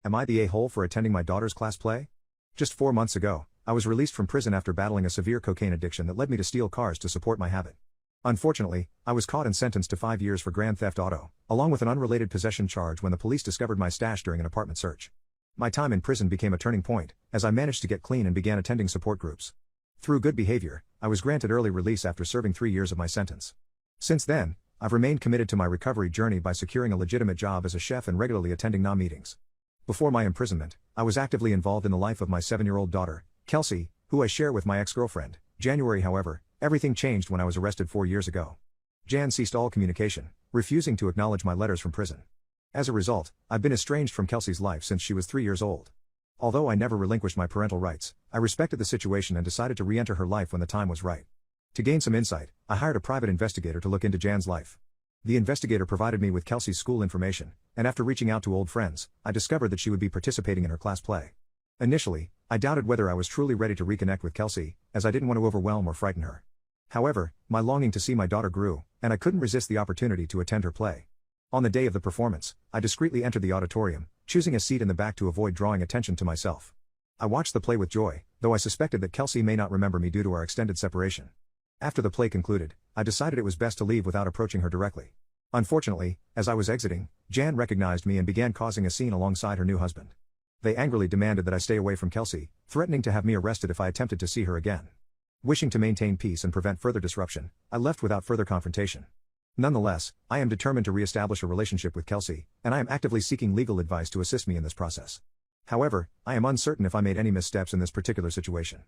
Am I the a-hole for attending my daughter's class play? Just 4 months ago, I was released from prison after battling a severe cocaine addiction that led me to steal cars to support my habit. Unfortunately, I was caught and sentenced to 5 years for grand theft auto, along with an unrelated possession charge when the police discovered my stash during an apartment search. My time in prison became a turning point, as I managed to get clean and began attending support groups. Through good behavior, I was granted early release after serving 3 years of my sentence. Since then, I've remained committed to my recovery journey by securing a legitimate job as a chef and regularly attending NA meetings. Before my imprisonment, I was actively involved in the life of my 7-year-old daughter, Kelsey, who I share with my ex-girlfriend, January. However, everything changed when I was arrested 4 years ago. Jan ceased all communication, refusing to acknowledge my letters from prison. As a result, I've been estranged from Kelsey's life since she was 3 years old. Although I never relinquished my parental rights, I respected the situation and decided to re-enter her life when the time was right. To gain some insight, I hired a private investigator to look into Jan's life. The investigator provided me with Kelsey's school information, and after reaching out to old friends, I discovered that she would be participating in her class play. Initially, I doubted whether I was truly ready to reconnect with Kelsey, as I didn't want to overwhelm or frighten her. However, my longing to see my daughter grew, and I couldn't resist the opportunity to attend her play. On the day of the performance, I discreetly entered the auditorium, choosing a seat in the back to avoid drawing attention to myself. I watched the play with joy, though I suspected that Kelsey may not remember me due to our extended separation. After the play concluded, I decided it was best to leave without approaching her directly. Unfortunately, as I was exiting, Jan recognized me and began causing a scene alongside her new husband. They angrily demanded that I stay away from Kelsey, threatening to have me arrested if I attempted to see her again. Wishing to maintain peace and prevent further disruption, I left without further confrontation. Nonetheless, I am determined to re-establish a relationship with Kelsey, and I am actively seeking legal advice to assist me in this process. However, I am uncertain if I made any missteps in this particular situation.